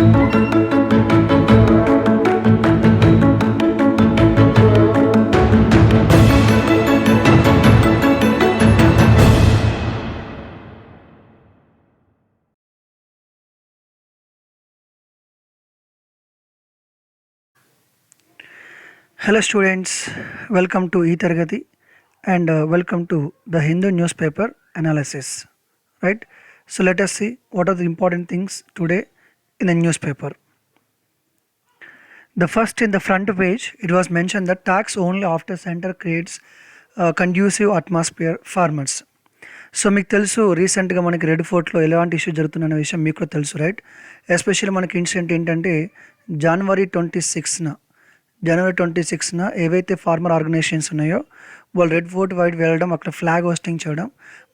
Hello students, welcome to E-Targati and welcome to the Hindu newspaper analysis. Right? So let us see what are the important things today in the newspaper. The first in the front page, it was mentioned that tax only after center creates conducive atmosphere farmers. So మీకు తెలుసు రీసెంట్గా మనకి red ఫోర్ట్లో ఎలాంటి issue జరుగుతున్న విషయం మీకు కూడా తెలుసు రైట్. ఎస్పెషల్లీ మనకి ఇన్సిడెంట్ ఏంటంటే జనవరి 26న ఏవైతే ఫార్మర్ ఆర్గనైజేషన్స్ ఉన్నాయో వాళ్ళు రెడ్ ఫోర్ట్ వైట్ వెళ్ళడం, అక్కడ ఫ్లాగ్ హోస్టింగ్ చేయడం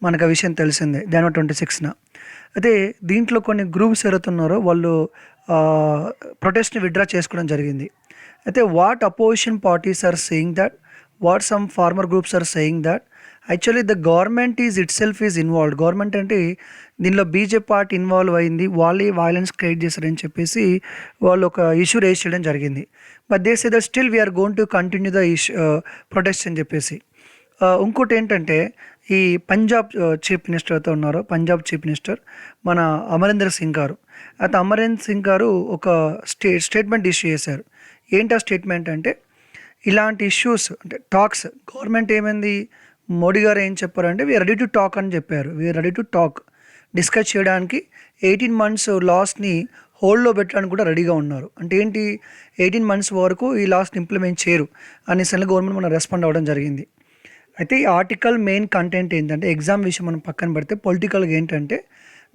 మనకు ఆ విషయం తెలిసిందే జనవరి 26న. అయితే దీంట్లో కొన్ని గ్రూప్స్ ఎవరుతున్నారో వాళ్ళు ప్రొటెస్ట్ని విత్డ్రా చేసుకోవడం జరిగింది. అయితే what opposition parties are saying that, what some farmer groups are saying that actually the government is itself is involved. Government అంటే దీనిలో బీజేపీ పార్టీ ఇన్వాల్వ్ అయింది, వాళ్ళే వైలెన్స్ క్రియేట్ చేశారని చెప్పేసి వాళ్ళు ఒక ఇష్యూ రేజ్ చేయడం జరిగింది. But they say that still we are going to continue the protest అని చెప్పేసి. ఇంకోటి ఏంటంటే ఈ పంజాబ్ చీఫ్ మినిస్టర్ అయితే ఉన్నారో, పంజాబ్ చీఫ్ మినిస్టర్ మన అమరీందర్ సింగ్ గారు, అయితే అమరీందర్ సింగ్ గారు ఒక స్టేట్మెంట్ ఇష్యూ చేశారు. ఏంటి ఆ స్టేట్మెంట్ అంటే, ఇలాంటి ఇష్యూస్ అంటే టాక్స్ గవర్నమెంట్ ఏమైంది, మోడీ గారు ఏం చెప్పారంటే వీఆర్ రెడీ టు టాక్ అని చెప్పారు. We are ready to talk, discuss చేయడానికి 18 months లాస్ని హోల్డ్లో పెట్టడానికి కూడా రెడీగా ఉన్నారు. అంటే ఏంటి, 18 months వరకు ఈ లాస్ని ఇంప్లిమెంట్ చేయరు అనేసి గవర్నమెంట్ మనం రెస్పాండ్ అవ్వడం జరిగింది. అయితే ఈ ఆర్టికల్ మెయిన్ కంటెంట్ ఏంటంటే, ఎగ్జామ్ విషయం మనం పక్కన పెడితే పొలిటికల్గా ఏంటంటే,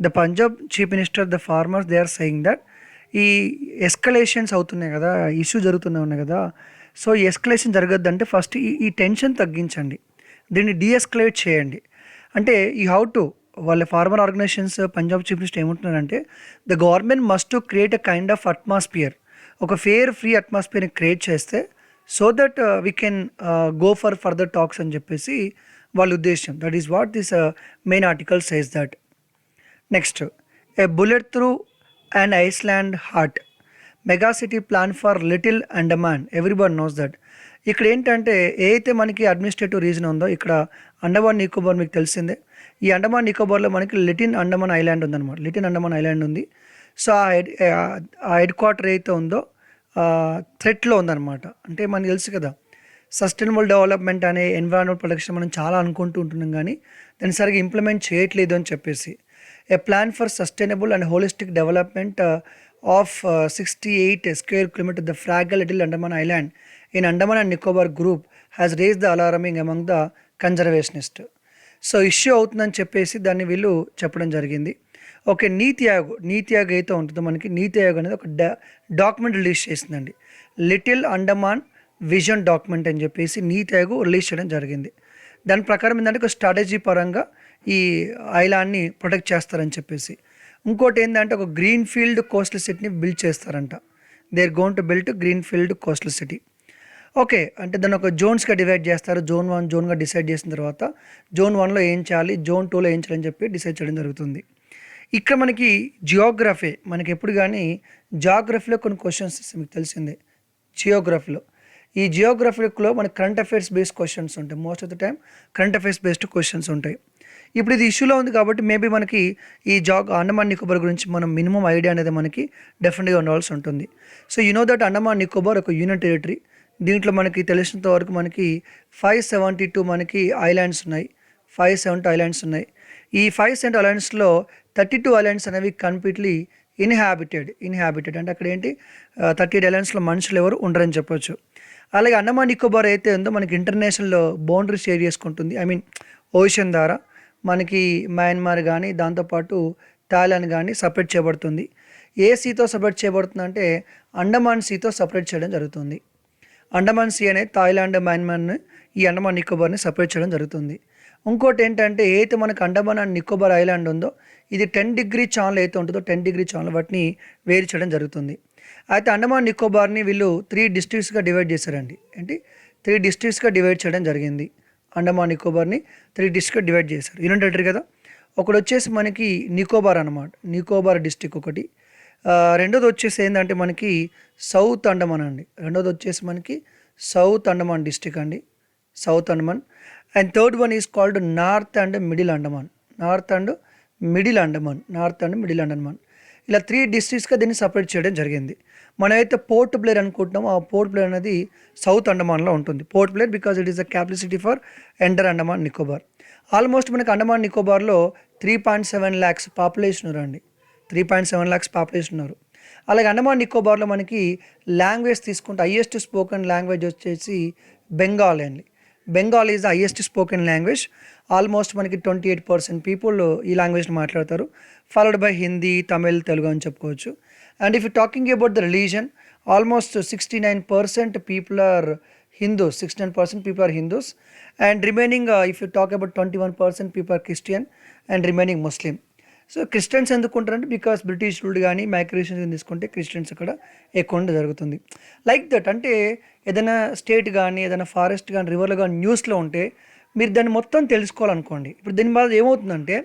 the Punjab chief minister, the farmers they are saying that ఈ ఎస్కలేషన్స్ అవుతున్నాయి కదా, ఇష్యూ జరుగుతున్నాయి కదా, సో ఈ ఎస్కలేషన్ జరగద్దంటే ఫస్ట్ ఈ టెన్షన్ తగ్గించండి, దీన్ని డీఎస్కలేట్ చేయండి. అంటే ఈ హౌ టు వాళ్ళ farmer organisations Punjab chief minister ఏమంటున్నారంటే, the government must to create a kind of atmosphere, ఒక ఫేర్ ఫ్రీ అట్మాస్ఫియర్ని క్రియేట్ చేస్తే so that we can go for further talks అని చెప్పేసి వాళ్ళ ఉద్దేశం. That is what this main article says that. Next, A bullet through and Iceland heart, mega city plan for little Andaman, everybody knows that. ఇక్కడ ఏంటంటే ఏదైతే మనకి administrative reason ఉందో, ఇక్కడ అండమాన్ నికోబార్ మీకు తెలిసిందే. ఈ అండమాన్ నికోబార్లో మనకి లిటిల్ అండమాన్ ఐలాండ్ ఉందన్నమాట, లిటిల్ అండమాన్ ఐలాండ్ ఉంది. సో ఆ హెడ్ క్వార్టర్ ఏదైతే ఉందో థ్రెట్లో ఉందన్నమాట. అంటే మనకు తెలుసు కదా, సస్టైనబుల్ డెవలప్మెంట్ అనే ఎన్విరాన్మెంట్ ప్రొటెక్షన్ మనం చాలా అనుకుంటూ ఉంటున్నాం, కానీ దాన్ని సరిగ్గా ఇంప్లిమెంట్ చేయట్లేదు అని చెప్పేసి. A plan for sustainable and holistic development of 68 square kilometers the fragile little Andaman island in Andaman and Nicobar group has raised the alarming among the conservationists. So issue అవుతుందని చెప్పేసి దాన్ని వీళ్ళు చెప్పడం జరిగింది. ఓకే, నీతి ఆయోగ్ అయితే ఉంటుందో మనకి, నీతి ఆయోగ్ అనేది ఒక డాక్యుమెంట్ రిలీజ్ చేసిందండి, లిటిల్ అండమాన్ విజన్ డాక్యుమెంట్ అని చెప్పేసి నీతి ఆయోగ్ రిలీజ్ చేయడం జరిగింది. దాని ప్రకారం ఏంటంటే ఒక స్ట్రాటజీ పరంగా ఈ ఐలాండ్ని ప్రొటెక్ట్ చేస్తారని చెప్పేసి. ఇంకోటి ఏంటంటే ఒక గ్రీన్ ఫీల్డ్ కోస్టల్ సిటీని బిల్డ్ చేస్తారంట. They are going to build green field coastal city. Okay, అంటే దాన్ని ఒక జోన్స్గా డివైడ్ చేస్తారు. జోన్ 1 జోన్గా డిసైడ్ చేసిన తర్వాత జోన్ 1లో ఏం చేయాలి, జోన్ 2లో ఏం చేయాలని చెప్పి డిసైడ్ చేయడం జరుగుతుంది. ఇక్కడ మనకి జియోగ్రఫీ, మనకి ఎప్పుడు కానీ జియోగ్రఫీలో కొన్ని క్వశ్చన్స్ మీకు తెలిసిందే. ఈ జియోగ్రఫీలో మనకి కరెంట్ అఫైర్స్ బేస్డ్ క్వశ్చన్స్ ఉంటాయి. Most of the time current affairs based questions ఉంటాయి. ఇప్పుడు ఇది ఇష్యూలో ఉంది కాబట్టి మేబీ మనకి ఈ అండమాన్ నికోబార్ గురించి మనం మినిమం ఐడియా అనేది మనకి డెఫినెట్గా ఉండాల్సి ఉంటుంది. So you know that Andaman Nicobar ఒక యూనియన్ టెరిటరీ. దీంట్లో మనకి తెలిసినంత వరకు మనకి 572 మనకి ఐలాండ్స్ ఉన్నాయి, 570 ఐలాండ్స్ ఉన్నాయి. ఈ 570 ఐలాండ్స్లో 32 ఐలాండ్స్ అనేవి కంప్లీట్లీ ఇన్హాబిటెడ్ అంటే అక్కడ ఏంటి 38 ఐలాండ్స్లో మనుషులు ఎవరు ఉండరని చెప్పొచ్చు. అలాగే అండమాన్ నికోబార్ అయితే ఉందో మనకి ఇంటర్నేషనల్ బౌండరీ షేర్ చేసుకుంటుంది, ఐ మీన్ ఓషన్ ద్వారా. మనకి మయన్మార్ కానీ దాంతోపాటు థాయిలాండ్ కానీ సపరేట్ చేయబడుతుంది. ఏ సీతో సపరేట్ చేయబడుతుంది అంటే అండమాన్ సీతో సపరేట్ చేయడం జరుగుతుంది. అండమాన్ సీ అనేది థాయిలాండ్, మయన్మార్ని, ఈ అండమాన్ నికోబార్ని సపరేట్ చేయడం జరుగుతుంది. ఇంకోటి ఏంటంటే ఏదైతే మనకు అండమాన్ అండ్ నికోబార్ ఐలాండ్ ఉందో ఇది 10 degree ఛానల్ అయితే ఉంటుందో 10 degree ఛానల్ వాటిని వేరు చేయడం జరుగుతుంది. అయితే అండమాన్ నికోబార్ని వీళ్ళు 3 districtsగా డివైడ్ చేశారండి. 3 districtsగా డివైడ్ చేయడం జరిగింది. అండమాన్ నికోబార్ని 3 districtsగా డివైడ్ చేశారు. యూనియన్ టెరిటరీ కదా. ఒకటి వచ్చేసి మనకి నికోబార్ అనమాట, నికోబార్ డిస్ట్రిక్ట్ ఒకటి. రెండోది వచ్చేసి ఏంటంటే మనకి సౌత్ అండమాన్ అండి. రెండోది వచ్చేసి మనకి సౌత్ అండమాన్ డిస్ట్రిక్ట్ అండి, south Andaman. And third one is called north and middle Andaman. North and middle Andaman, north and middle Andaman. ఇలా 3 డిస్ట్రిక్ట్స్గా దీన్ని సపరేట్ చేయడం జరిగింది. మనమైతే పోర్ట్ బ్లేర్ అనుకుంటున్నామో ఆ పోర్ట్ బ్లేర్ అనేది సౌత్ అండమాన్లో ఉంటుంది. Port Blair because it is the capital city for enter Andaman Nicobar. Almost మనకి అండమాన్ నికోబార్లో 3.7 lakhs పాపులేషన్ రండి, 3.7 lakhs పాపులేషన్ ఉన్నారు. అలాగే అండమాన్ నికోబార్లో మనకి లాంగ్వేజ్ తీసుకుంటే హైయెస్ట్ స్పోకెన్ లాంగ్వేజ్ వచ్చేసి బెంగాలీ అండి. Bengal is the highest spoken language. Almost మనకి 28% పీపుల్ ఈ లాంగ్వేజ్ని మాట్లాడతారు, ఫాలోడ్ బై హిందీ, తమిళ్, తెలుగు అని చెప్పుకోవచ్చు. And if you talking about the religion, almost 69% people are Hindus, 69% people are Hindus. And remaining if you talk about 21% people are Christian and remaining Muslim. So Christians ఎందుకు ఉంటారంటే because British ruled కానీ migration తీసుకుంటే Christians ఇక్కడ ఎక్కువ జరుగుతుంది. Like that అంటే ఏదైనా state కానీ ఏదైనా ఫారెస్ట్ కానీ రివర్లు కానీ న్యూస్లో ఉంటే మీరు దాన్ని మొత్తం తెలుసుకోవాలనుకోండి. ఇప్పుడు దీని వల్ల ఏమవుతుందంటే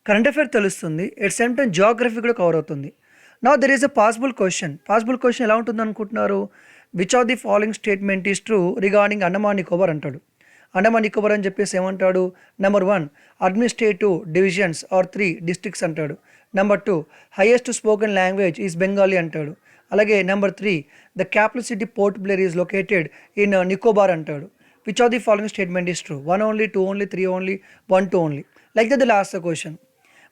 కరెంట్ అఫైర్ తెలుస్తుంది, ఎట్ సేమ్ టైం జియోగ్రఫీ కూడా కవర్ అవుతుంది. Now there is a possible question ఎలా ఉంటుంది అనుకుంటున్నారు? Which of the following statement is true regarding Andaman Nicobar అంటాడు. అండమాన్ నికోబార్ అని చెప్పేసి ఏమంటాడు? Number 1 administrative divisions are 3 districts అంటాడు. Number 2 highest spoken language is Bengali అంటాడు. అలాగే number 3 the capital city Port Blair is located in Nicobar అంటాడు. Which of the following statement is true? 1 only, 2 only, 3 only, 1 2 only. Like that the last question.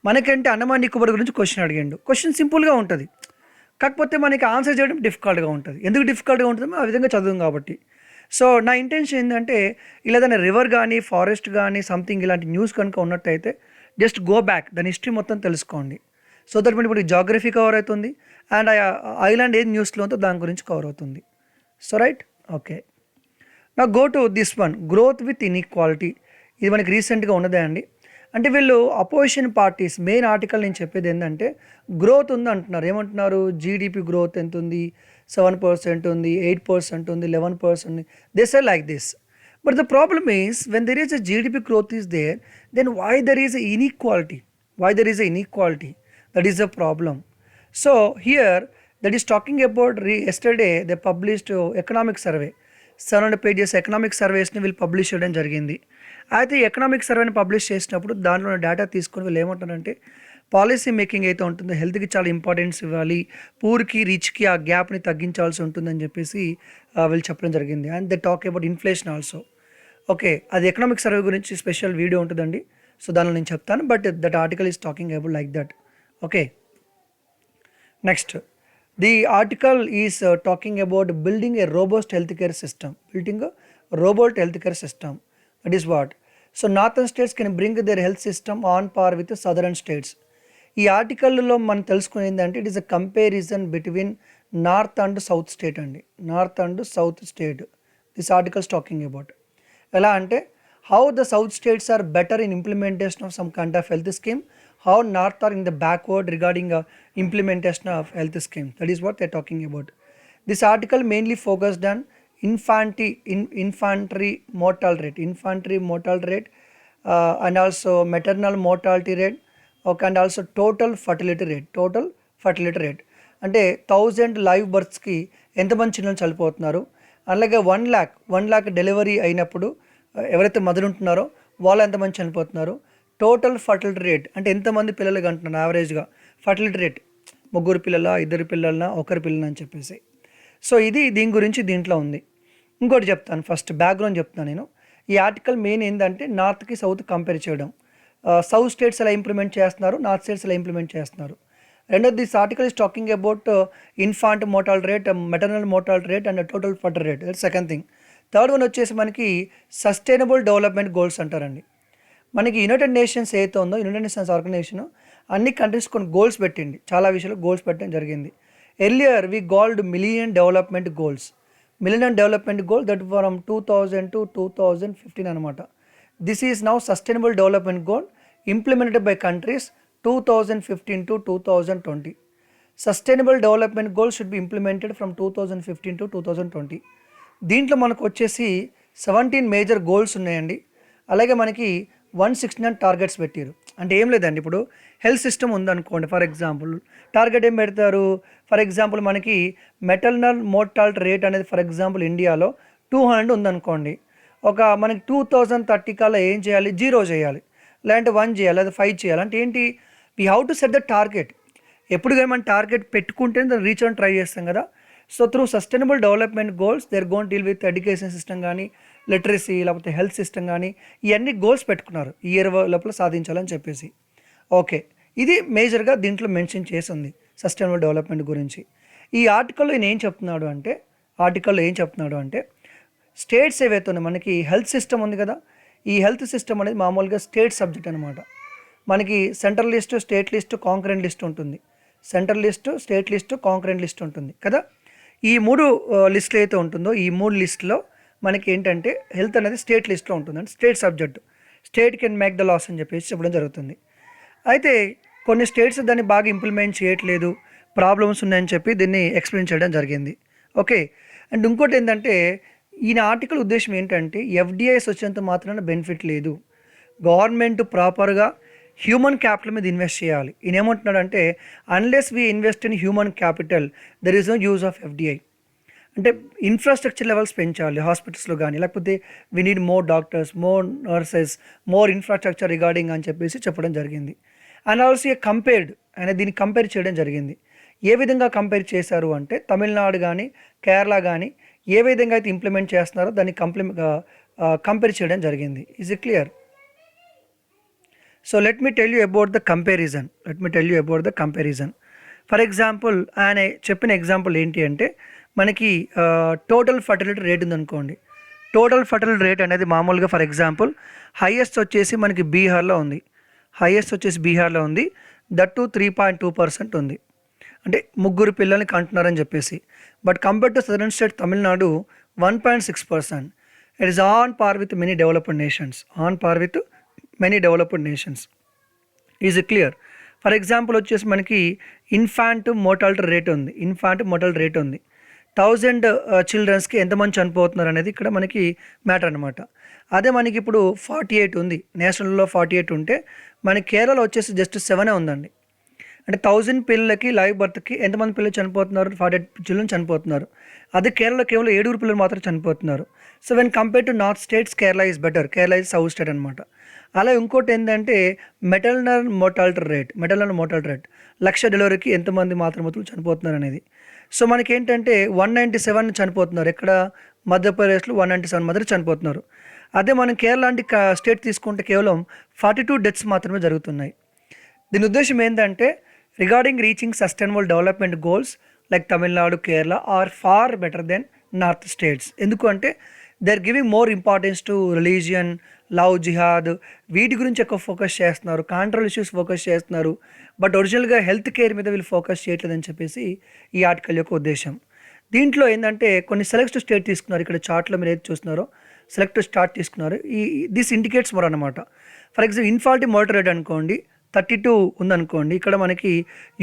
మనకంటే అండమాన్ నికోబార్ గురించి question అడిగాడు. Question సింపుల్గా ఉంటుంది, కాకపోతే మనకి ఆన్సర్ చేయడం డిఫికల్ట్గా ఉంటుంది. ఎందుకు డిఫికల్ట్గా ఉంటుందో ఆ విధంగా చదువుం కాబట్టి. సో నా ఇంటెన్షన్ ఏంటంటే ఇలా ఏదైనా రివర్ కానీ ఫారెస్ట్ కానీ సంథింగ్ ఇలాంటి న్యూస్ కనుక ఉన్నట్టయితే జస్ట్ గో బ్యాక్, దాని హిస్టరీ మొత్తం తెలుసుకోండి. సో దట్ మనకి ఇప్పుడు జాగ్రఫీ కవర్ అవుతుంది అండ్ ఐలాండ్ ఏది న్యూస్లో ఉందో దాని గురించి కవర్ అవుతుంది. So right, okay. Now go to this one, growth with inequality. ఇది మనకి రీసెంట్గా ఉన్నదే అండి. అంటే వీళ్ళు అపోజిషన్ పార్టీస్ మెయిన్ ఆర్టికల్ నేను చెప్పేది ఏంటంటే గ్రోత్ ఉంది అంటున్నారు. ఏమంటున్నారు? జీడిపి గ్రోత్ ఎంత ఉంది? 7% ఉంది, 8% ఉంది, 11% ఉంది. They say like this. But the problem is when there is a GDP growth is there, then why there is inequality? That is the problem. So here that is talking about yesterday they published economic survey, 700 pages economic సర్వేస్ని వీళ్ళు publish చేయడం జరిగింది. అయితే economic సర్వేని publish చేసినప్పుడు దాంట్లో data తీసుకొని వీళ్ళు ఏమంటారంటే పాలసీ మేకింగ్ అయితే ఉంటుందో హెల్త్కి చాలా ఇంపార్టెన్స్ ఇవ్వాలి, పూర్కి రిచ్కి ఆ గ్యాప్ని తగ్గించాల్సి ఉంటుందని చెప్పేసి వీళ్ళు చెప్పడం జరిగింది. And they talk about inflation also. Okay, అది ఎకనామిక్ సర్వే గురించి స్పెషల్ వీడియో ఉంటుందండి, సో దానిలో నేను చెప్తాను. But that article is talking about like that. Okay, next the article is talking about building A robust health care system. That is what? So northern states can bring their health system on par with the southern states. ఈ ఆర్టికల్లో మనం తెలుసుకునేది ఏంటంటే it is a comparison between north and south state అండి, north and south state. This articles talking about ఎలా అంటే how the south states are better in implementation of some kind of health scheme, how north are in the backward regarding implementation of health scheme. That is what they are talking about. This article mainly focused on infantry mortality rate and also maternal mortality rate, okay, and also total fertility rate. అంటే 1000 live బర్త్స్కి ఎంతమంది చిన్నలు చనిపోతున్నారు, అలాగే 1 lakh delivery అయినప్పుడు ఎవరైతే mother ఉంటున్నారో వాళ్ళు ఎంతమంది చనిపోతున్నారు, టోటల్ ఫర్టిలిటీ రేట్ అంటే ఎంతమంది పిల్లలు కంటున్నారు యావరేజ్గా, ఫర్టిలిటీ రేట్ 3 పిల్లల 2 పిల్లల 1 పిల్లల అని చెప్పేసి. సో ఇది దీని గురించి దీంట్లో ఉంది. ఇంకోటి చెప్తాను, ఫస్ట్ బ్యాక్గ్రౌండ్ చెప్తాను నేను. ఈ ఆర్టికల్ మెయిన్ ఏంటంటే నార్త్కి సౌత్ కంపేర్ చేయడం, సౌత్ స్టేట్స్ ఎలా ఇంప్లిమెంట్ చేస్తున్నారు, నార్త్ స్టేట్స్ ఎలా ఇంప్లిమెంట్ చేస్తున్నారు. రెండోది this article is talking about infant mortality rate, maternal mortality rate and total fertility rate. That second thing. Third one వచ్చేసి మనకి సస్టైనబుల్ డెవలప్మెంట్ గోల్స్ అంటారండి. మనకి యునైటెడ్ నేషన్స్ ఏదో ఉందో యునైటెడ్ నేషన్స్ ఆర్గనైజేషన్ అన్ని కంట్రీస్ కొన్ని గోల్స్ పెట్టింది, చాలా విషయాలు గోల్స్ పెట్టడం జరిగింది. Earlier we called millennium development goal that from 2000 to 2015 అనమాట. This is now sustainable development goal implemented by countries 2015 to 2020. Sustainable development goal should be implemented from 2015 to 2020. దీంట్లో మనకు వచ్చేసి 17 మేజర్ గోల్స్ ఉన్నాయండి. అలాగే మనకి 169 టార్గెట్స్ పెట్టారు. అంటే ఏం లేదండి, ఇప్పుడు హెల్త్ సిస్టమ్ ఉందనుకోండి, ఫర్ ఎగ్జాంపుల్ టార్గెట్ ఏం పెడతారు, ఫర్ ఎగ్జాంపుల్ మనకి మెటర్నల్ మోర్టాలిటీ రేట్ అనేది ఫర్ ఎగ్జాంపుల్ ఇండియాలో 200 ఉందనుకోండి, ఒక మనకి 2030 కల్లా ఏం చేయాలి, 0 చేయాలి, లేదంటే 1 చేయాలి, లేదా 5 చేయాలి. అంటే ఏంటి, we have to set the target. ఎప్పుడు కానీ మనం టార్గెట్ పెట్టుకుంటే దాన్ని రీచ్ అని ట్రై చేస్తాం కదా. So through sustainable development goals they're gonna deal with education system కానీ, లిటరసీ, లేకపోతే హెల్త్ సిస్టమ్ కానీ, ఇవన్నీ గోల్స్ పెట్టుకున్నారు ఈ ఇయర్ లోపల సాధించాలని చెప్పేసి. ఓకే, ఇది మేజర్గా దీంట్లో మెన్షన్ చేసి ఉంది సస్టైనబుల్ డెవలప్మెంట్ గురించి. ఈ ఆర్టికల్లో ఈయన ఏం చెప్తున్నాడు అంటే స్టేట్స్ ఏవైతే ఉన్నాయి, మనకి హెల్త్ సిస్టమ్ ఉంది కదా, ఈ హెల్త్ సిస్టమ్ అనేది మామూలుగా స్టేట్ సబ్జెక్ట్ అనమాట. మనకి central list, state list, concurrent list ఉంటుంది. Central list, state list, concurrent list ఉంటుంది కదా. ఈ 3 లిస్టులు అయితే ఉంటుందో, ఈ 3 లిస్టులో మనకి ఏంటంటే హెల్త్ అనేది స్టేట్ లిస్ట్లో ఉంటుంది, అంటే state subject. State can make the laws అని చెప్పేసి చెప్పడం జరుగుతుంది. అయితే కొన్ని స్టేట్స్ దాన్ని బాగా ఇంప్లిమెంట్ చేయట్లేదు, ప్రాబ్లమ్స్ ఉన్నాయని చెప్పి దీన్ని ఎక్స్ప్లెయిన్ చేయడం జరిగింది. ఓకే, అండ్ ఇంకోటి ఏంటంటే ఈయన ఆర్టికల్ ఉద్దేశం ఏంటంటే ఎఫ్డిఐస్ వచ్చేంత మాత్రాన బెనిఫిట్ లేదు, గవర్నమెంట్ ప్రాపర్గా హ్యూమన్ క్యాపిటల్ మీద ఇన్వెస్ట్ చేయాలి. ఈయన ఏమంటున్నాడంటే unless we invest in human capital there is no use of FDI. అంటే ఇన్ఫ్రాస్ట్రక్చర్ లెవెల్స్ పెంచాలి హాస్పిటల్స్లో కానీ, లేకపోతే we need more doctors, more nurses, more infrastructure regarding అని చెప్పేసి చెప్పడం జరిగింది. అండ్ ఆల్సో కంపేర్డ్ అనేది దీన్ని కంపేర్ చేయడం జరిగింది. ఏ విధంగా కంపేర్ చేశారు అంటే తమిళనాడు కానీ, కేరళ కానీ ఏ విధంగా అయితే ఇంప్లిమెంట్ చేస్తున్నారో దాన్ని కంపేర్ చేయడం జరిగింది. Is it clear? So let me tell you about the comparison. For example ఆయన చెప్పిన ఎగ్జాంపుల్ ఏంటి అంటే మనకి టోటల్ ఫర్టిలిటీ రేట్ ఉందనుకోండి. టోటల్ ఫర్టిలిటీ రేట్ అనేది మామూలుగా ఫర్ ఎగ్జాంపుల్ హైయెస్ట్ వచ్చేసి మనకి బీహార్లో ఉంది. దట్టు 3.2% ఉంది, అంటే 3 పిల్లల్ని కంటున్నారని చెప్పేసి. But compare to southern state Tamil Nadu 1.6%. It is on par with many developed nations. Is clear? For example వచ్చేసి మనకి ఇన్ఫాంట్ మోర్టాలిటీ రేట్ ఉంది. 1000 చిల్డ్రన్స్కి ఎంతమంది చనిపోతున్నారు అనేది ఇక్కడ మనకి మ్యాటర్ అనమాట. అదే మనకి ఇప్పుడు 48 ఉంది, నేషనల్లో 48 ఉంటే మనకి కేరళలో వచ్చేసి జస్ట్ 7 ఉందండి. అంటే 1000 పిల్లలకి లైవ్ బర్త్కి ఎంతమంది పిల్లలు చనిపోతున్నారు, 48 చిల్డ్రన్ చనిపోతున్నారు. అదే కేరళలో కేవలం 7 పిల్లలు మాత్రం చనిపోతున్నారు. So when compare to north states Kerala is better, Kerala is south state అనమాట. అలా ఇంకోటి ఏంటంటే మెటర్నల్ మోర్టాలిటీ రేట్ 1,00,000 డెలివరీకి ఎంతమంది మాతృమూర్తులు చనిపోతున్నారు అనేది. సో మనకి ఏంటంటే 197 చనిపోతున్నారు, ఎక్కడ మధ్యప్రదేశ్లో 197 మధ్య చనిపోతున్నారు. అదే మనం కేరళ లాంటి స్టేట్ తీసుకుంటే కేవలం 42 డెత్స్ మాత్రమే జరుగుతున్నాయి. దీని ఉద్దేశం ఏంటంటే regarding reaching sustainable development goals like Tamil Nadu, Kerala are far better than north states. ఎందుకు అంటే they are giving more importance to religion, love, jihad, వీటి గురించి ఎక్కువ ఫోకస్ చేస్తున్నారు, కాంట్రల్ ఇష్యూస్ ఫోకస్ చేస్తున్నారు. బట్ ఒరిజినల్గా హెల్త్ కేర్ మీద వీళ్ళు ఫోకస్ చేయట్లేదని చెప్పేసి ఈ ఆర్టికల్ యొక్క ఉద్దేశం. దీంట్లో ఏంటంటే కొన్ని సెలెక్ట్ స్టేట్ తీసుకున్నారు, ఇక్కడ చార్ట్లో మీరు ఏది చూస్తున్నారో సెలెక్ట్ స్టార్ట్ తీసుకున్నారు. దిస్ ఇండికేట్స్ మోర్ అనమాట. ఫర్ ఎగ్జాంపుల్ ఇన్ఫాలిటీ మోర్టాలిటీ రేట్ అనుకోండి 32 ఉందనుకోండి, ఇక్కడ మనకి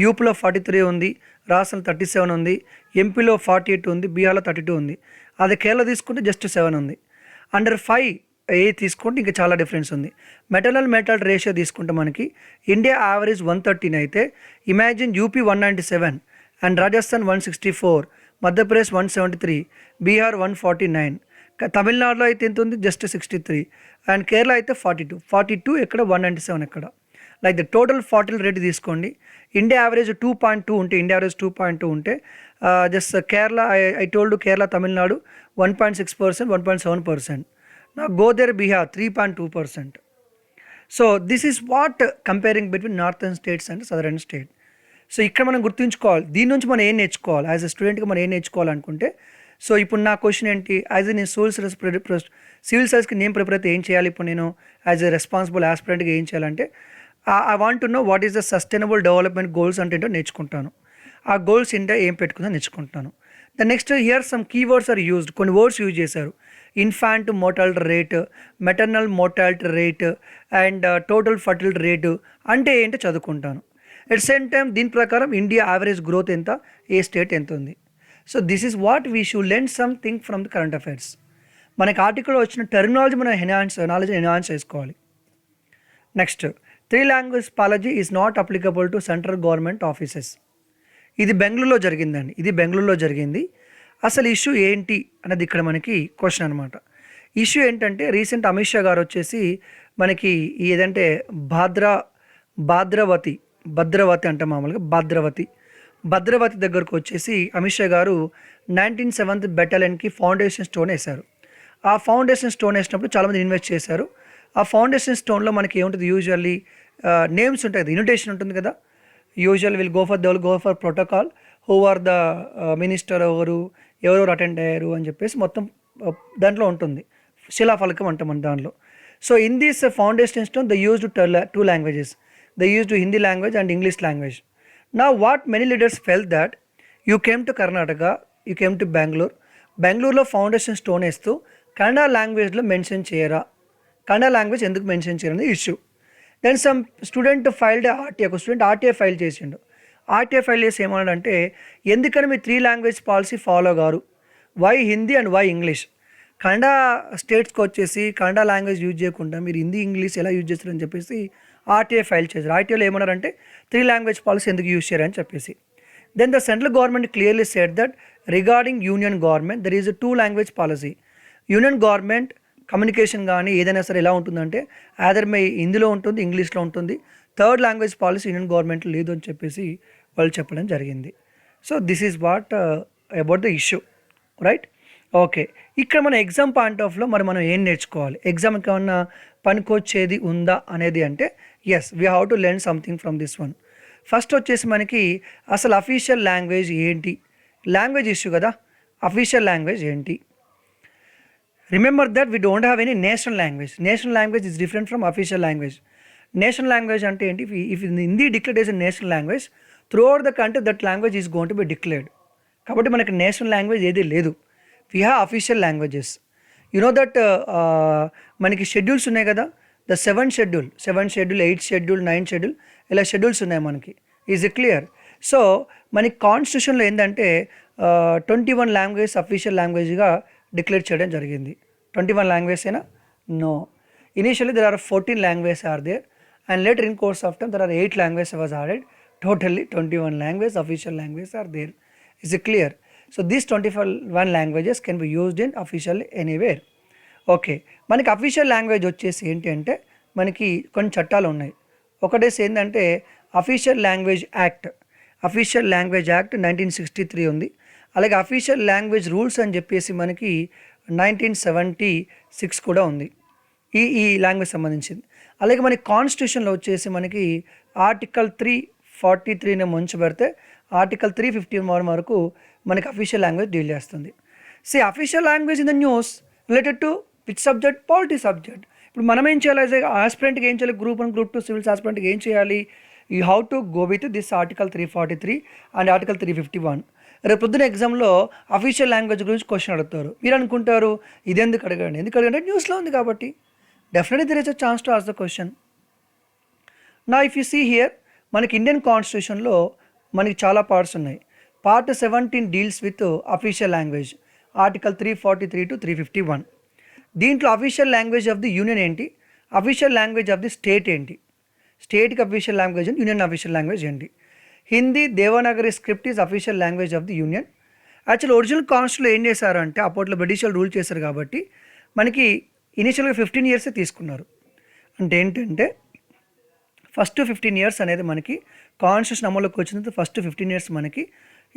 యూపీలో 43 ఉంది, రాష్ట్రంలో 37 ఉంది, ఎంపీలో 48 ఉంది, బీహార్లో 32 ఉంది. అదే కేరళ తీసుకుంటే జస్ట్ 7 ఉంది. అండర్ 5 తీసుకుంటే ఇంకా చాలా డిఫరెన్స్ ఉంది. మెటర్నల్ మోర్టాలిటీ రేషియో తీసుకుంటే మనకి ఇండియా యావరేజ్ 113 అయితే imagine UP 197 and Rajasthan 164, Madhya Pradesh 173, Bihar 149, తమిళనాడులో అయితే ఎంత ఉంది జస్ట్ 63 అండ్ కేరళ అయితే 42 ఎక్కడ 197 ఎక్కడ. Like the total fertility rate తీసుకోండి, ఇండియా యావరేజ్ 2.2 ఉంటే just Kerala I told Kerala, Tamil Nadu 1.6%, 1.7%. నా go there Bihar 3.2%. So this is what comparing between northern states and southern state. So ఇక్కడ మనం గుర్తుంచుకోవాలి, దీని నుంచి మనం ఏం నేర్చుకోవాలి యాజ్ ఎ స్టూడెంట్గా, మనం ఏం నేర్చుకోవాలనుకుంటే. సో ఇప్పుడు నా క్వశ్చన్ ఏంటి, యాజ్ నేను సివిల్ సర్వీస్కి నేను ప్రిపేర్ అయితే ఏం చేయాలి, ఇప్పుడు నేను యాజ్ ఎ రెస్పాన్సిబుల్ ఆస్పిరెంట్గా ఏం చేయాలంటే I want to know what is the sustainable development goals అంటే ఏంటో నేర్చుకుంటాను. ఆ గోల్స్ ఇంటే ఏం పెట్టుకుందో నేర్చుకుంటాను. The next here some keywords are used, కొన్ని వర్డ్స్ యూజ్ చేశారు. Infant mortality rate, maternal mortality rate and total fertility rate అంటే ఏంటో చదువుకుంటాను. అట్ సేమ్ టైం దీని ప్రకారం ఇండియా యావరేజ్ గ్రోత్ ఎంత, ఏ స్టేట్ ఎంత ఉంది. So this is what we should learn something from the current affairs. మనకి ఆర్టికల్లో వచ్చిన టెర్మినాలజీ మనం నాలెడ్జ్ ఎన్హాన్స్ చేసుకోవాలి. Next three language policy is not applicable to central government offices. ఇది బెంగళూరులో జరిగిందండి. ఇది బెంగళూరులో జరిగింది. అసలు ఇష్యూ ఏంటి అన్నది ఇక్కడ మనకి క్వశ్చన్ అనమాట. ఇష్యూ ఏంటంటే రీసెంట్ అమిత్ షా గారు వచ్చేసి మనకి ఏదంటే భద్రవతి అంటే మామూలుగా భద్రవతి దగ్గరకు వచ్చేసి అమిత్ షా గారు 19th బెటాలియన్కి ఫౌండేషన్ స్టోన్ వేశారు. ఆ ఫౌండేషన్ స్టోన్ వేసినప్పుడు చాలామంది ఇన్వెస్ట్ చేశారు. ఆ ఫౌండేషన్ స్టోన్లో మనకి ఏముంటుంది, యూజువల్లీ నేమ్స్ ఉంటాయి కదా, ఇన్విటేషన్ ఉంటుంది కదా. Usual will go for protocol, who are the minister, ఎవరెవరు అటెండ్ అయ్యారు అని చెప్పేసి మొత్తం దాంట్లో ఉంటుంది. శిలాఫలకం అంటాం మన దాంట్లో. So in this foundation stone they used two languages. They used Hindi language and English language. Now what many leaders felt that you came to Karnataka, you came to బెంగళూరులో ఫౌండేషన్ స్టోన్ వేస్తూ కన్నడ లాంగ్వేజ్లో మెన్షన్ చేయరా, Kannada language ఎందుకు mention చేయరని issue. Then some student filed RTI, ఒక student RTI file చేసిండు. RTI file చేసి ఏమన్నాడంటే, ఎందుకని మీ 3 లాంగ్వేజ్ పాలసీ ఫాలో గారు, why Hindi and why English. Kannada స్టేట్స్కి వచ్చేసి కన్నడ లాంగ్వేజ్ యూజ్ చేయకుండా మీరు హిందీ ఇంగ్లీష్ ఎలా యూజ్ చేస్తారని చెప్పేసి ఆర్టీఐ ఫైల్ చేశారు. ఆర్టీఐలో ఏమన్నారంటే 3 లాంగ్వేజ్ పాలసీ ఎందుకు యూజ్ చేయరని చెప్పేసి. Then the central government clearly said that regarding union government there is 2 language policy. Union government communication కానీ ఏదైనా సరే ఎలా ఉంటుందంటే ఆదర్ మే హిందీలో ఉంటుంది, ఇంగ్లీష్లో ఉంటుంది. 3rd language policy union government లేదు అని చెప్పేసి వాళ్ళు చెప్పడం జరిగింది. So this is what about the issue, right. Okay, ఇక్కడ మన ఎగ్జామ్ పాయింట్ ఆఫ్లో మనం ఏం నేర్చుకోవాలి, ఎగ్జామ్కి ఏమన్నా పనికొచ్చేది ఉందా అనేది అంటే yes, we have to learn something from this one. First వచ్చేసి మనకి అసలు అఫీషియల్ లాంగ్వేజ్ ఏంటి, లాంగ్వేజ్ ఇష్యూ కదా, అఫీషియల్ లాంగ్వేజ్ ఏంటి. Remember that we don't have any national language. National language is different from official language. National language అంటే ఏంటి, if Hindi declared as a national language, throughout the country that language is going to be declared. కాబట్టి మనకి national language ఏది లేదు, we have official languages. You know that మనకి schedules ఉన్నాయి కదా, the 7 schedule, 8 schedule, 9 schedule, ఇలా schedules ఉన్నాయి మనకి. Is it clear? సో మనకి కాన్స్టిట్యూషన్లో ఏంటంటే 21 లాంగ్వేజ్ అఫీషియల్ లాంగ్వేజ్గా డిక్లేర్ చేయడం జరిగింది. 21 లాంగ్వేజ్ అయినా no. Initially there are 14 language are there and later in course of time there are 8 language was added. Totally 21 language official languages are there. Is it clear? So these 21 languages can be used in official anywhere. Okay, మనకి official language వచ్చేసి ఏంటి అంటే మనకి కొన్ని చట్టాలు ఉన్నాయి. ఒకటేసి ఏంటంటే official language act, 1963 ఉంది. అలాగే అఫీషియల్ లాంగ్వేజ్ రూల్స్ అని చెప్పేసి మనకి 1976 కూడా ఉంది, ఈ లాంగ్వేజ్ సంబంధించింది. అలాగే మనకి కాన్స్టిట్యూషన్లో వచ్చేసి మనకి ఆర్టికల్ 343ని ముంచి పెడితే ఆర్టికల్ 351 వరకు మనకి అఫీషియల్ లాంగ్వేజ్ డీల్ చేస్తుంది. Official language in the news related to which subject, polity subject. ఇప్పుడు మనం ఏం చేయాలి, యాజ్ ఆస్పిరెంట్కి ఏం చేయాలి, గ్రూప్ 1 గ్రూప్ 2 సివిల్స్ ఆస్పిరెంట్కి ఏం చేయాలి, you have to go with this article 343 and article 351. రేపు పొద్దున ఎగ్జామ్లో అఫీషియల్ లాంగ్వేజ్ గురించి క్వశ్చన్ అడుగుతారు. మీరు అనుకుంటారు ఇది ఎందుకు అడగండి, ఎందుకు అడగండి, న్యూస్లో ఉంది కాబట్టి. Definitely there is a chance to ask the question. Now if you see here, మనకి ఇండియన్ కాన్స్టిట్యూషన్లో మనకి చాలా పార్ట్స్ ఉన్నాయి. Part 17 deals with official language, article 343 to 351. దీంట్లో official language of the union ఏంటి, official language of the state ఏంటి, స్టేట్కి official language ఏంటి, యూనియన్ అఫీషియల్ లాంగ్వేజ్ ఏంటి. Hindi Devanagari script is official language of the union. Actual original కాన్స్టిట్యూషన్లో ఏం చేశారు అంటే అప్పట్లో బ్రిటిష్ రూల్ చేశారు కాబట్టి మనకి ఇనిషియల్గా 15 years తీసుకున్నారు. అంటే ఏంటంటే ఫస్ట్ 15 years అనేది మనకి కాన్స్టిట్యూషన్ అమలులోకి వచ్చిన ఫస్ట్ 15 years మనకి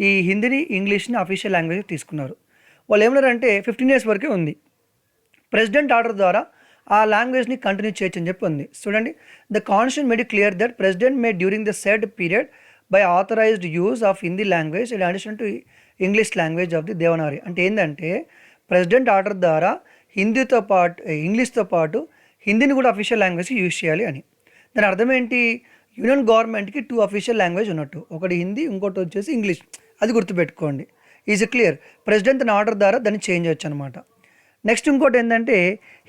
ఈ హిందీని ఇంగ్లీష్ని అఫీషియల్ లాంగ్వేజ్ తీసుకున్నారు. వాళ్ళు ఏమన్నారంటే 15 years వరకే ఉంది, ప్రెసిడెంట్ ఆర్డర్ ద్వారా ఆ లాంగ్వేజ్ని కంటిన్యూ చేయొచ్చు అని చెప్పి ఉంది. చూడండి, the constitution made clear that president may during the said period by authorized use of Hindi language in addition to English language of the Devanagari. అంటే ఏంటంటే ప్రెసిడెంట్ ఆర్డర్ ద్వారా హిందీతో పాటు ఇంగ్లీష్తో పాటు హిందీని కూడా అఫీషియల్ లాంగ్వేజ్ యూజ్ చేయాలి అని. దాని అర్థం ఏంటి, యూనియన్ గవర్నమెంట్కి 2 అఫీషియల్ లాంగ్వేజ్ ఉన్నట్టు, ఒకటి హిందీ, ఇంకోటి వచ్చేసి ఇంగ్లీష్. అది గుర్తుపెట్టుకోండి. Is clear? ప్రెసిడెంట్ తన ఆర్డర్ ద్వారా దాన్ని చేంజ్ చేయొచ్చు అనమాట. నెక్స్ట్ ఇంకోటి ఏంటంటే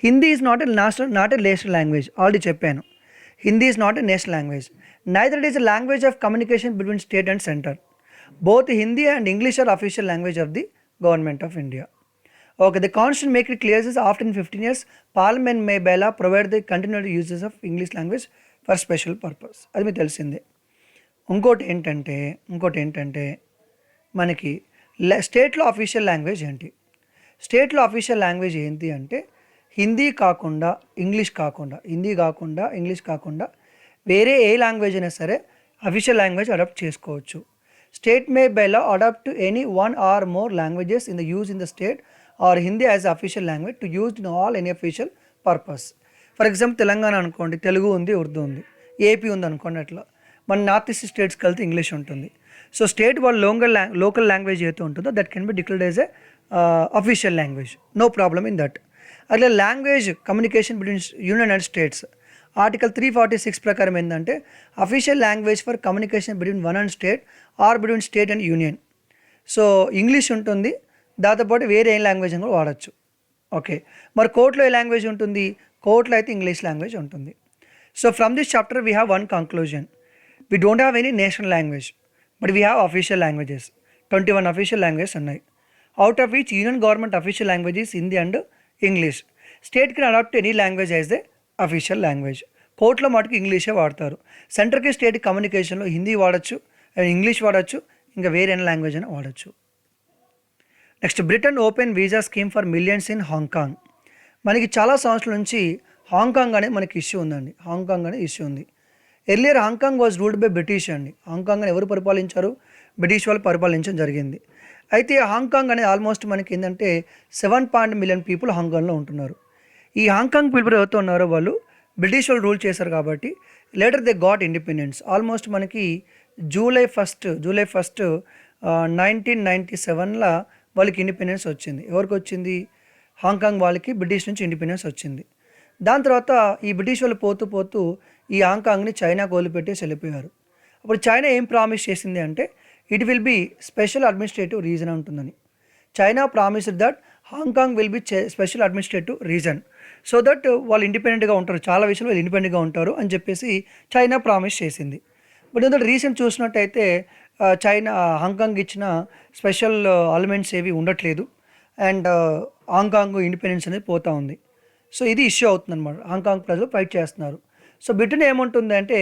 Hindi is not a national language. Already చెప్పాను, Hindi is not a national language. Neither it is a language of communication between state and centre. Both Hindi and English are official language of the government of India. Okay, the Constitution make it clear is after 15 years, Parliament may by law provide the continued uses of English language for special purpose, అది మీకు తెలిసిందే. ఇంకోటి ఏంటంటే మనకి స్టేట్లో official language ఏంటి? స్టేట్లో official language ఏంటి అంటే హిందీ కాకుండా ఇంగ్లీష్ కాకుండా వేరే ఏ లాంగ్వేజ్ అయినా సరే అఫీషియల్ లాంగ్వేజ్ అడాప్ట్ చేసుకోవచ్చు. State may by law adopt to any one or more languages in the use in the state or Hindi as official language to use in all any official purpose. For example Telangana అనుకోండి, తెలుగు ఉంది, ఉర్దూ ఉంది. AP ఉంది అనుకోండి, అట్లా. మన north east స్టేట్స్కి వెళ్తే English ఉంటుంది. సో స్టేట్ వాళ్ళ లోకల్ లాంగ్వేజ్ ఏదైతే ఉంటుందో that can be declared as a official language, no problem in that. అట్లా language communication between union and states article 346 ప్రకారం ఏంటంటే official language for communication between one and state or between state and union. So English ఉంటుంది, దాంతోపాటు వేరే ఏ language అని కూడా వాడచ్చు. Okay, మరి కోర్టులో ఏ లాంగ్వేజ్ ఉంటుంది? కోర్టులో అయితే ఇంగ్లీష్ లాంగ్వేజ్ ఉంటుంది. So from this chapter we have one conclusion. We don't have any national language but we have official languages. 21 official languages ఉన్నాయి. Out of which union government official languages Hindi and English. State can adapt any language as the official language. కోర్టులో మటుకు ఇంగ్లీషే వాడతారు. సెంట్రల్కి state కమ్యూనికేషన్లో హిందీ వాడచ్చు, English వాడచ్చు, ఇంకా వేరే లాంగ్వేజ్ అయినా వాడచ్చు. Next, Britain open visa scheme for millions in Hong Kong. మనకి చాలా సంవత్సరాల నుంచి హాంకాంగ్ అనేది మనకి ఇష్యూ ఉందండి. హాంకాంగ్ అనేది ఇష్యూ ఉంది. Earlier Hong Kong was ruled by British అండి. హాంకాంగ్ అని ఎవరు పరిపాలించారు? బ్రిటిష్ వాళ్ళు పరిపాలించడం జరిగింది. అయితే హాంకాంగ్ అనేది ఆల్మోస్ట్ మనకి ఏంటంటే 7 మిలియన్ పీపుల్ హాంకాంగ్లో ఉంటున్నారు. ఈ హాంకాంగ్ పీపుల్ ఎవరితో ఉన్నారో వాళ్ళు బ్రిటిష్ వాళ్ళు రూల్ చేశారు కాబట్టి later they got independence. Almost మనకి జూలై ఫస్ట్ 1997లో వాళ్ళకి ఇండిపెండెన్స్ వచ్చింది. ఎవరికి వచ్చింది? హాంకాంగ్ వాళ్ళకి బ్రిటిష్ నుంచి ఇండిపెండెన్స్ వచ్చింది. దాని తర్వాత ఈ బ్రిటిష్ వాళ్ళు పోతూ ఈ హాంకాంగ్ని చైనాకు వదిలిపెట్టేసి వెళ్ళిపోయారు. అప్పుడు చైనా ఏం ప్రామిస్ చేసింది అంటే it will be special administrative reason ఉంటుందని. China promised that Hong Kong will be special administrative reason so that వాళ్ళు ఇండిపెండెంట్గా ఉంటారు, చాలా విషయాలు వాళ్ళు ఇండిపెండెంట్గా ఉంటారు అని చెప్పేసి చైనా ప్రామిస్ చేసింది. బట్ ఎందుకంటే రీసెంట్ చూసినట్టయితే చైనా హాంకాంగ్ ఇచ్చిన స్పెషల్ అలిమెంట్స్ ఏవి ఉండట్లేదు అండ్ హాంకాంగ్ ఇండిపెండెన్స్ అనేది పోతూ ఉంది. సో ఇది ఇష్యూ అవుతుంది అనమాట. హాంకాంగ్ ప్రజలు ఫైట్ చేస్తున్నారు. సో బ్రిటన్ ఏముంటుంది అంటే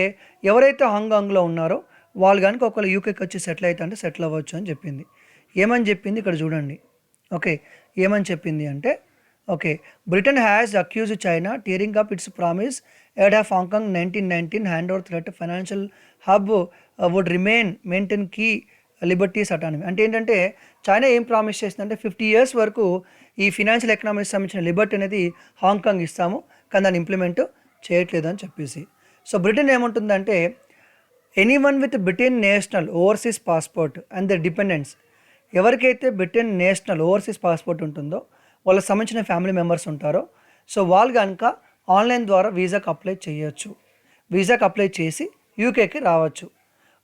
ఎవరైతే హాంకాంగ్లో ఉన్నారో వాళ్ళు కనుక ఒకళ్ళు యూకేకి వచ్చి సెటిల్ అవుతా అంటే సెటిల్ అవ్వచ్చు అని చెప్పింది. ఏమని చెప్పింది ఇక్కడ చూడండి. ఓకే, ఏమని చెప్పింది అంటే okay, Britain has accuse China tearing up its promised of Hong 1919 hand over threat financial hub would remain maintain key liberties autonomy. అంటే ఏంటంటే చైనా ఏం ప్రామిస్ చేసిందంటే 50 years వరకు ఈ ఫినాన్షియల్ ఎకనామిక్స్ సంబంధించిన లిబర్టీ అనేది హాంకాంగ్ ఇస్తాము, కానీ దాన్ని ఇంప్లిమెంట్ చేయట్లేదు అని చెప్పేసి. సో బ్రిటన్ ఏముంటుందంటే anyone with Britain national overseas passport and the dependents, ఎవరికైతే బ్రిటన్ నేషనల్ ఓవర్సీస్ పాస్పోర్ట్ ఉంటుందో వాళ్ళకి సంబంధించిన ఫ్యామిలీ మెంబర్స్ ఉంటారో సో వాళ్ళు కనుక ఆన్లైన్ ద్వారా వీసాకి అప్లై చేయొచ్చు. వీసాకి అప్లై చేసి యూకేకి రావచ్చు.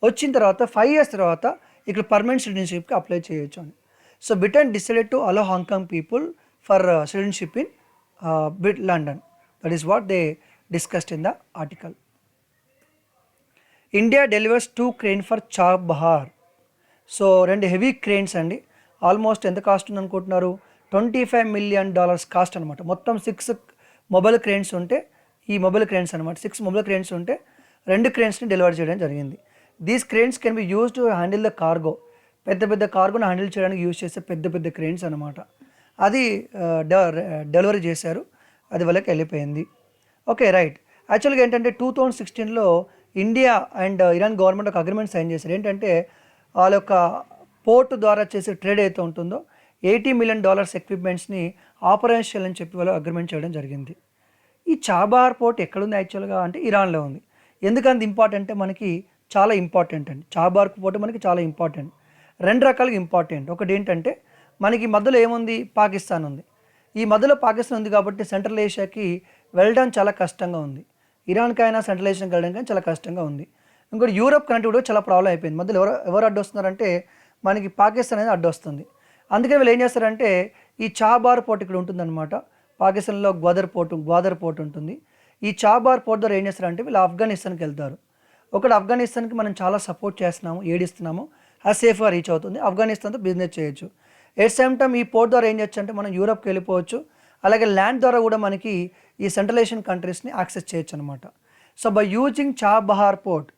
వచ్చిన తర్వాత 5 years తర్వాత ఇక్కడ పర్మనెంట్ సిటిజన్షిప్కి అప్లై చేయొచ్చు అని. So Britain decided to allow Hong Kong people for citizenship in London. That is what they discussed in the article. India delivers 2 cranes for Chabahar. So 2 heavy cranes అండి. ఆల్మోస్ట్ ఎంత కాస్ట్ ఉంది అనుకుంటున్నారు? $25 million cost అనమాట. మొత్తం 6 mobile cranes ఉంటే ఈ mobile cranes అనమాట 6 mobile cranes ఉంటే 2 క్రేన్స్ని డెలివర్ చేయడం జరిగింది. These cranes can be use to handle the cargo. పెద్ద కార్గోని హ్యాండిల్ చేయడానికి యూజ్ చేసే పెద్ద క్రేన్స్ అనమాట. అది డెలివరీ చేశారు, అది వాళ్ళకి వెళ్ళిపోయింది. Okay, right. యాక్చువల్గా ఏంటంటే 2016లో ఇండియా అండ్ ఇరాన్ గవర్నమెంట్ ఒక అగ్రిమెంట్ సైన్ చేశారు. ఏంటంటే వాళ్ళ యొక్క పోర్ట్ ద్వారా చేసే ట్రేడ్ అయితే ఉంటుందో $80 million ఎక్విప్మెంట్స్ని ఆపరేషన్ అని చెప్పి వాళ్ళు అగ్రిమెంట్ చేయడం జరిగింది. ఈ చాబహార్ పోర్ట్ ఎక్కడుంది యాక్చువల్గా అంటే ఇరాన్లో ఉంది. ఎందుకంత ఇంపార్టెంట్ అంటే మనకి చాలా ఇంపార్టెంట్ అండి. చాబహార్ పోర్ట్ మనకి చాలా ఇంపార్టెంట్. 2 రకాలుగా ఇంపార్టెంట్. ఒకటి ఏంటంటే మనకి మధ్యలో ఏముంది? పాకిస్తాన్ ఉంది. ఈ మధ్యలో పాకిస్తాన్ ఉంది కాబట్టి సెంట్రల్ ఏషియాకి వెళ్ళడం చాలా కష్టంగా ఉంది. ఇరాన్కైనా సెంట్రల్ ఏషియాకి వెళ్ళడం కానీ చాలా కష్టంగా ఉంది. ఇంకోటి యూరోప్ కనెక్టివిటీ చాలా ప్రాబ్లం అయిపోయింది. మధ్యలో ఎవరు అడ్డొస్తున్నారంటే మనకి పాకిస్తాన్ అనేది అడ్డొస్తుంది. అందుకని వీళ్ళు ఏం చేస్తారంటే ఈ చాబహార్ పోర్ట్ ఇక్కడ ఉంటుందన్నమాట. పాకిస్తాన్లో గ్వాదర్ పోర్ట్ ఉంటుంది. ఈ చాబహార్ పోర్ట్ ద్వారా ఏం చేస్తారంటే వీళ్ళు ఆఫ్ఘనిస్తాన్కి వెళ్తారు. ఒకటి ఆఫ్ఘనిస్తాన్కి మనం చాలా సపోర్ట్ చేస్తున్నాము, ఏడిస్తున్నాము, అది సేఫ్గా రీచ్ అవుతుంది. ఆఫ్ఘనిస్తాన్తో బిజినెస్ చేయొచ్చు. ఎట్ సేమ్ టైమ్ ఈ పోర్ట్ ద్వారా ఏం చేయొచ్చు అంటే మనం యూరోప్కి వెళ్ళిపోవచ్చు. అలాగే ల్యాండ్ ద్వారా కూడా మనకి ఈ సెంట్రల్ ఏషియన్ కంట్రీస్ని యాక్సెస్ చేయొచ్చు అనమాట. So by using Chabahar port,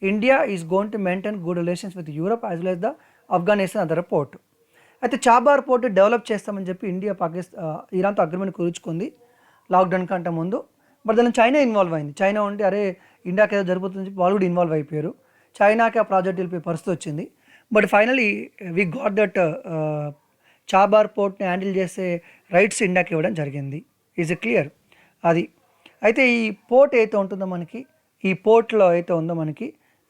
India is going to maintain good relations with Europe as well as the Afghanistan other port. అయితే చాబార్ పోర్ట్ డెవలప్ చేస్తామని చెప్పి ఇండియా ఇరాన్తో అగ్రిమెంట్ కుదుర్చుకుంది లాక్డౌన్ కంటే ముందు. బట్ దాన్ని చైనా ఇన్వాల్వ్ అయింది. China ఉంటే అరే ఇండియాకి ఏదో జరుగుతుందని చెప్పి వాళ్ళు కూడా ఇన్వాల్వ్ అయిపోయారు. చైనాకి ఆ ప్రాజెక్ట్ వెళ్ళిపోయే పరిస్థితి వచ్చింది. But finally we got that Chabahar పోర్ట్ని హ్యాండిల్ చేసే రైట్స్ ఇండియాకి ఇవ్వడం జరిగింది. ఈజ్ క్లియర్ అది. అయితే ఈ పోర్ట్ అయితే ఉంటుందో మనకి, ఈ పోర్ట్లో అయితే ఉందో మనకి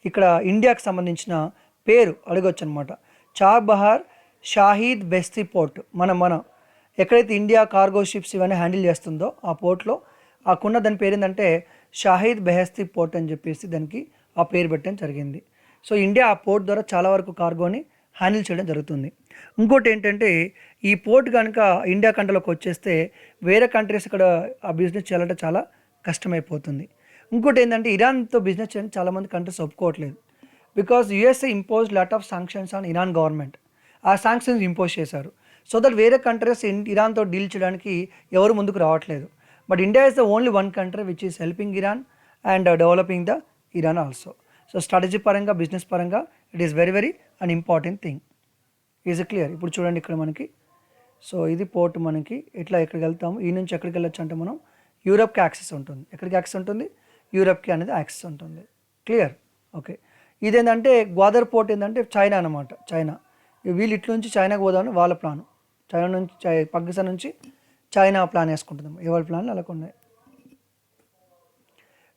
ఇక్కడ ఇండియాకి సంబంధించిన పేరు అడగొచ్చు అనమాట. చాబహార్ షాహీద్ బెస్తి పోర్ట్. మనం ఎక్కడైతే ఇండియా కార్గో షిప్స్ ఇవన్నీ హ్యాండిల్ చేస్తుందో ఆ పోర్ట్లో ఆకున్న దాని పేరు ఏంటంటే షాహీద్ బెహస్తి పోర్ట్ అని చెప్పేసి దానికి ఆ పేరు పెట్టడం జరిగింది. సో ఇండియా ఆ పోర్ట్ ద్వారా చాలా వరకు కార్గోని హ్యాండిల్ చేయడం జరుగుతుంది. ఇంకోటి ఏంటంటే ఈ పోర్ట్ కనుక ఇండియా కంట్రీలోకి వచ్చేస్తే వేరే కంట్రీస్ ఇక్కడ ఆ బిజినెస్ చేయాలంటే చాలా కష్టమైపోతుంది. ఇంకోటి ఏంటంటే ఇరాన్తో బిజినెస్ చేయడానికి చాలామంది కంట్రీస్ ఒప్పుకోవట్లేదు. Because USA impose lot of sanctions on Iran government. ఆ శాంక్షన్స్ ఇంపోజ్ చేశారు. సో దట్ వేరే కంట్రీస్ ఇరాన్తో డీల్ చేయడానికి ఎవరు ముందుకు రావట్లేదు. But India is the only one country which is helping Iran and developing the Iran also. So strategy పరంగా, business పరంగా it is very an important thing. Is clear. ఇప్పుడు చూడండి ఇక్కడ మనకి, సో ఇది పోర్ట్ మనకి ఎక్కడికి వెళ్తాము, ఈ నుంచి ఎక్కడికి వెళ్ళొచ్చు అంటే మనం యూరప్కి యాక్సెస్ ఉంటుంది. ఎక్కడికి యాక్సెస్ ఉంటుంది? యూరప్కి అనేది యాక్సెస్ ఉంటుంది. క్లియర్. ఓకే. ఇదేంటంటే గ్వాదర్ పోర్ట్ ఏంటంటే చైనా అనమాట. చైనా వీళ్ళు ఇట్ల నుంచి చైనాకి పోదామని వాళ్ళ ప్లాను. చైనా నుంచి పాకిస్తాన్ నుంచి చైనా ప్లాన్ వేసుకుంటుంది. ఎవరి ప్లాన్లు అలా ఉన్నాయి.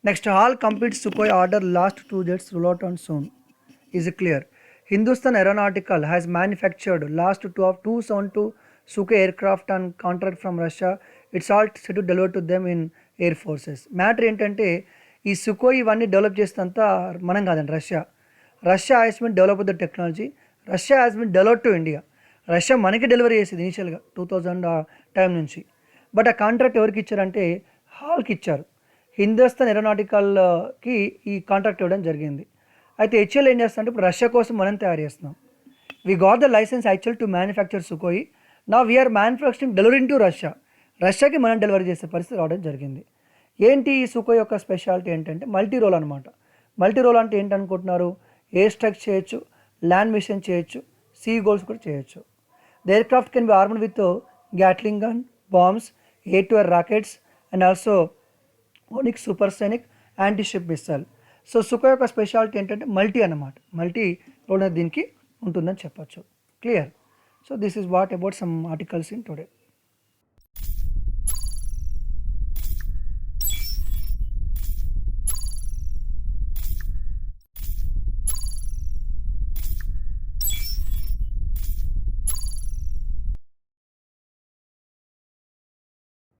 Next, all complete Sukhoi order last 2 jets roll out on soon. Is clear. Hindustan Aeronautical has manufactured last 272 Sukhoi aircraft on contract from Russia. It's all set to deliver to them in air forces. Matter ఏంటంటే ఈ Sukhoi ఇవన్నీ develop చేసినంతా మనం కాదండి, Russia has been develop the technology. Russia has been develop to India. Russia మనకి delivery చేసేది ఇనిషియల్గా 2000 time నుంచి. But ఆ కాంట్రాక్ట్ ఎవరికి ఇచ్చారంటే హాల్కి ఇచ్చారు. హిందుస్థాన్ ఏరోనాటికల్కి ఈ కాంట్రాక్ట్ ఇవ్వడం జరిగింది. అయితే హెచ్ఎల్ ఏం చేస్తామంటే ఇప్పుడు రష్యా కోసం మనం తయారు చేస్తున్నాం. We got the license actual to manufacture Sukhoi. నా వీఆర్ మ్యానుఫ్యాక్చరింగ్ డెలివరింగ్ టు రష్యాకి మనం డెలివరీ చేసే పరిస్థితి రావడం జరిగింది. ఏంటి ఈ సుఖోయి యొక్క స్పెషాలిటీ ఏంటంటే మల్టీ రోల్ అనమాట. మల్టీ రోల్ అంటే ఏంటనుకుంటున్నారు? ఎయిర్ స్ట్రైక్ చేయొచ్చు, ల్యాండ్ మిషన్ చేయొచ్చు, సీ గోల్స్ కూడా చేయొచ్చు. The aircraft can be armed with Gatling gun, bombs, air to air rockets and also Onyx supersonic anti ship missile. So Sukhoi యొక్క speciality ఏంటంటే multi అన్నమాట. మల్టీ రోల్ అనేది దీనికి ఉంటుందని చెప్పచ్చు. Clear. So this is what about some articles in today.